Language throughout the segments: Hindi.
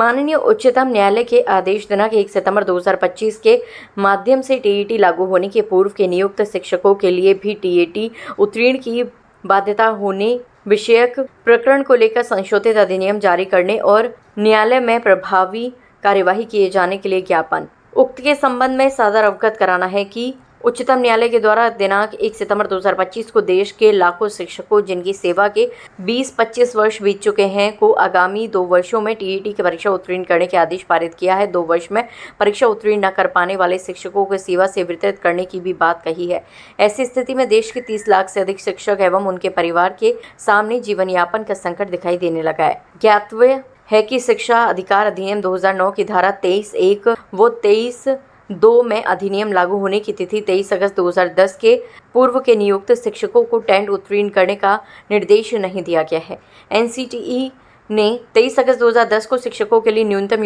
माननीय उच्चतम न्यायालय के आदेश दिनांक 1 सितंबर 2025 के माध्यम से टीईटी लागू होने के पूर्व के नियुक्त शिक्षकों के लिए भी टीईटी उत्तीर्ण की बाध्यता होने विषयक प्रकरण को लेकर संशोधित अधिनियम जारी करने और न्यायालय में प्रभावी कार्यवाही किए जाने के लिए ज्ञापन। उक्त के संबंध में सादर अवगत कराना है कि उच्चतम न्यायालय के द्वारा दिनांक 1 सितंबर 2025 को देश के लाखों शिक्षकों जिनकी सेवा के 20-25 वर्ष बीत चुके हैं को आगामी 2 वर्षों में टीईटी की परीक्षा उत्तीर्ण करने के आदेश पारित किया है। 2 वर्ष में परीक्षा उत्तीर्ण न कर पाने वाले शिक्षकों को सेवा से वितरित करने की भी बात कही है। ऐसी स्थिति में देश के 30 लाख से अधिक शिक्षक एवं उनके परिवार के सामने जीवन यापन का संकट दिखाई देने लगा है। ज्ञातव्य है कि शिक्षा अधिकार अधिनियम 2009 की धारा 23(1) व 23(2) में अधिनियम लागू होने की तिथि 23 अगस्त 2010 के पूर्व के नियुक्त शिक्षकों को टेट उत्तीर्ण करने का निर्देश नहीं दिया गया है। एनसीटीई ने 23 अगस्त 2010 को शिक्षकों के लिए न्यूनतम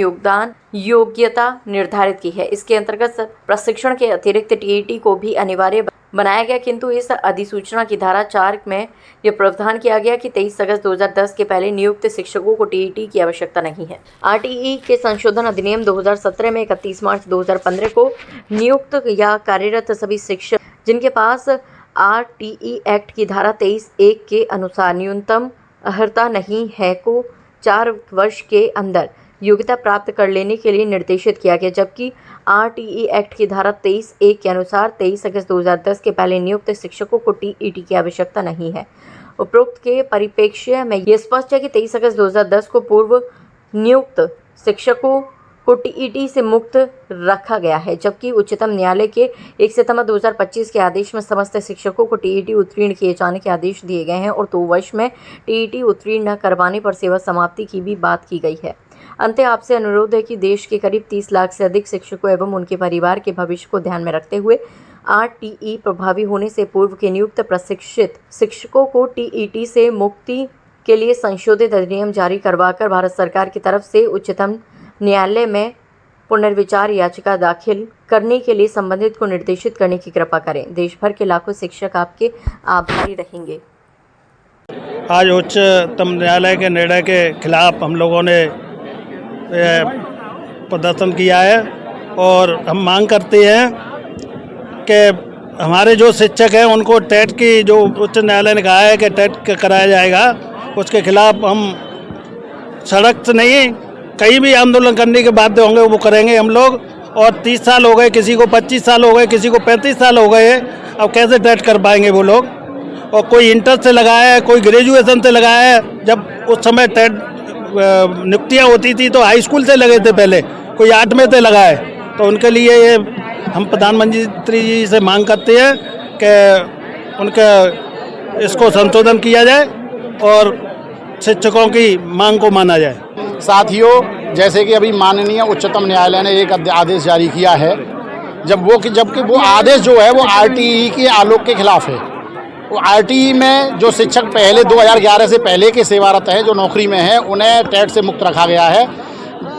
योग्यता निर्धारित की है। इसके अंतर्गत प्रशिक्षण के अतिरिक्त टीईटी को भी अनिवार्य बनाया गया, किंतु इस अधिसूचना की धारा 4 में यह प्रावधान किया गया कि 23 अगस्त 2010 के पहले नियुक्त शिक्षकों को टीईटी की आवश्यकता नहीं है। आरटीई के संशोधन अधिनियम 2017 में 31 मार्च 2015 को नियुक्त या कार्यरत सभी शिक्षक जिनके पास आरटीई एक्ट की धारा 23(1) के अनुसार न्यूनतम अर्हता नहीं है को 4 वर्ष के अंदर योग्यता प्राप्त कर लेने के लिए निर्देशित किया गया, जबकि आरटीई एक्ट की धारा 23(1) के अनुसार 23 अगस्त 2010 के पहले नियुक्त शिक्षकों को टीईटी की आवश्यकता नहीं है। उपरोक्त के परिप्रेक्ष्य में यह स्पष्ट है कि 23 अगस्त 2010 को पूर्व नियुक्त शिक्षकों को टीईटी से मुक्त रखा गया है, जबकि उच्चतम न्यायालय के 1 सितंबर 2025 के आदेश में समस्त शिक्षकों को टीईटी उत्तीर्ण किए जाने के आदेश दिए गए हैं और 2 वर्ष में टीईटी उत्तीर्ण न करवाने पर सेवा समाप्ति की भी बात की गई है। अंत आपसे अनुरोध है कि देश के करीब 30 लाख से अधिक शिक्षकों एवं उनके परिवार के भविष्य को ध्यान में रखते हुए आरटीई प्रभावी होने से पूर्व के नियुक्त प्रशिक्षित शिक्षकों को टीईटी से मुक्ति के लिए संशोधित अधिनियम जारी करवाकर भारत सरकार की तरफ से उच्चतम न्यायालय में पुनर्विचार याचिका दाखिल करने के लिए संबंधित को निर्देशित करने की कृपा करें। देश भर के लाखों शिक्षक आपके आभारी रहेंगे। आज उच्चतम न्यायालय के निर्णय के खिलाफ हम लोगों ने प्रदर्शन किया है और हम मांग करते हैं कि हमारे जो शिक्षक हैं उनको टेट की जो उच्च न्यायालय ने कहा है कि टेट कराया जाएगा, उसके खिलाफ हम सड़क से नहीं कहीं भी आंदोलन करने के बाध्य होंगे, वो करेंगे हम लोग। और 30 साल हो गए, किसी को 25 साल हो गए, किसी को 35 साल हो गए, अब कैसे टेट कर पाएंगे वो लोग। और कोई इंटर से लगाया है, कोई ग्रेजुएशन से लगाया है। जब उस समय टेट नियुक्तियाँ होती थी तो हाई स्कूल से लगे थे, पहले कोई 8वीं से लगाए। तो उनके लिए ये हम प्रधानमंत्री जी से मांग करते हैं कि उनका इसको संशोधन किया जाए और शिक्षकों की मांग को माना जाए। साथियों, जैसे कि अभी माननीय उच्चतम न्यायालय ने एक आदेश जारी किया है, जबकि वो आदेश जो है वो आरटीई के आलोक के खिलाफ है। वो आरटीई में जो शिक्षक पहले 2011 से पहले के सेवारत हैं, जो नौकरी में हैं, उन्हें टेट से मुक्त रखा गया है।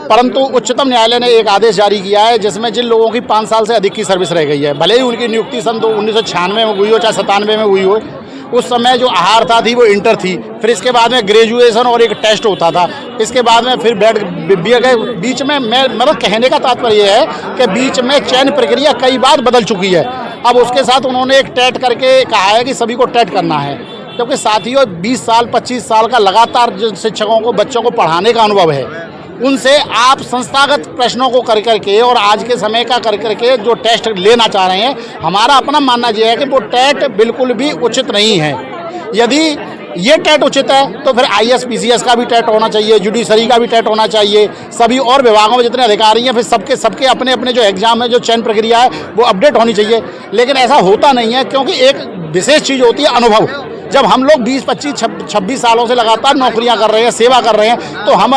परंतु उच्चतम न्यायालय ने एक आदेश जारी किया है जिसमें जिन लोगों की 5 साल से अधिक की सर्विस रह गई है, भले ही उनकी नियुक्ति सन 1996 में हुई हो चाहे 97 में हुई हो, उस समय जो अहार्ता थी वो इंटर थी, फिर इसके बाद में ग्रेजुएशन और एक टेस्ट होता था, इसके बाद में फिर बीच में मतलब कहने का तात्पर्य है कि बीच में चयन प्रक्रिया कई बार बदल चुकी है। अब उसके साथ उन्होंने एक टेट करके कहा है कि सभी को टेट करना है, क्योंकि साथियों 20 साल 25 साल का लगातार जो शिक्षकों को बच्चों को पढ़ाने का अनुभव है, उनसे आप संस्थागत प्रश्नों को कर करके और आज के समय का कर करके जो टेस्ट लेना चाह रहे हैं, हमारा अपना मानना यह है कि वो टेट बिल्कुल भी उचित नहीं है। यदि ये टेट उचित है तो फिर आईएएस पीसीएस का भी टेट होना चाहिए, जुडिशरी का भी टेट होना चाहिए, सभी और विभागों में जितने अधिकारी हैं फिर सबके अपने अपने जो एग्जाम है, जो चयन प्रक्रिया है वो अपडेट होनी चाहिए। लेकिन ऐसा होता नहीं है, क्योंकि एक विशेष चीज़ होती है अनुभव। जब हम लोग 20, 25, 26 सालों से लगातार नौकरियां कर रहे हैं, सेवा कर रहे हैं, तो हम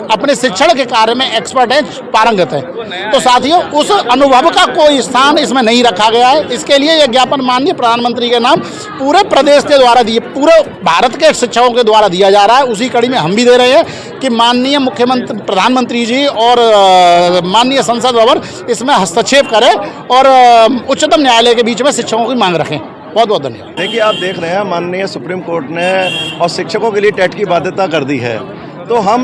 अपने शिक्षण के कार्य में एक्सपर्ट हैं, पारंगत हैं। तो साथियों, उस अनुभव का कोई स्थान इसमें नहीं रखा गया है। इसके लिए यह ज्ञापन माननीय प्रधानमंत्री के नाम पूरे प्रदेश के द्वारा पूरे भारत के शिक्षकों के द्वारा दिया जा रहा है। उसी कड़ी में हम भी दे रहे हैं कि माननीय मुख्यमंत्री, प्रधानमंत्री जी और माननीय संसद भवन इसमें हस्तक्षेप करें और उच्चतम न्यायालय के बीच में शिक्षकों की मांग रखें। बहुत बहुत धन्यवाद। देखिए, आप देख रहे हैं माननीय सुप्रीम कोर्ट ने और शिक्षकों के लिए टेट की बाध्यता कर दी है। तो हम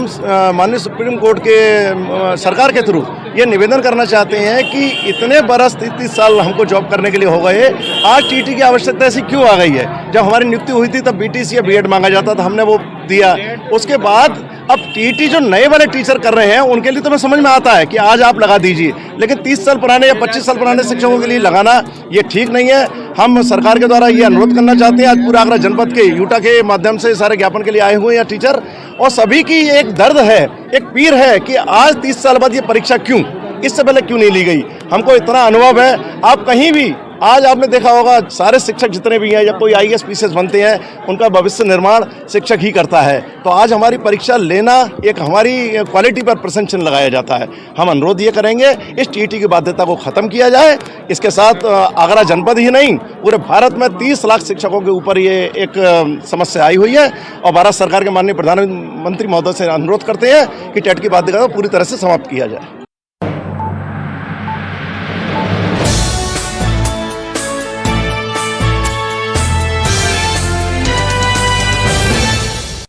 माननीय सुप्रीम कोर्ट के सरकार के थ्रू ये निवेदन करना चाहते हैं कि इतने बरस 30 साल हमको जॉब करने के लिए हो गए, आज टीटी की आवश्यकता ऐसी क्यों आ गई है? जब हमारी नियुक्ति हुई थी तब बीटीसी या बीएड मांगा जाता था, हमने वो दिया। उसके बाद अब टीटी जो नए वाले टीचर कर रहे हैं उनके लिए तो मैं समझ में आता है कि आज आप लगा दीजिए, लेकिन 30 साल पुराने या 25 साल पुराने शिक्षकों के लिए लगाना ये ठीक नहीं है। हम सरकार के द्वारा ये अनुरोध करना चाहते हैं, आज पूरा आगरा जनपद के यूटा के माध्यम से सारे ज्ञापन के लिए आए हुए हैं टीचर, और सभी की एक दर्द है, एक पीर है कि आज 30 साल बाद ये परीक्षा क्यों, इससे पहले क्यों नहीं ली गई। हमको इतना अनुभव है, आप कहीं भी आज आपने देखा होगा सारे शिक्षक जितने भी हैं या कोई आईएएस पीसीएस बनते हैं उनका भविष्य निर्माण शिक्षक ही करता है। तो आज हमारी परीक्षा लेना एक हमारी क्वालिटी पर प्रश्न चिन्ह लगाया जाता है। हम अनुरोध ये करेंगे इस टीटी की बाध्यता को खत्म किया जाए। इसके साथ आगरा जनपद ही नहीं पूरे भारत में 30 लाख शिक्षकों के ऊपर ये एक समस्या आई हुई है, और भारत सरकार के माननीय प्रधानमंत्री महोदय से अनुरोध करते हैं कि टेट की बाध्यता को पूरी तरह से समाप्त किया जाए।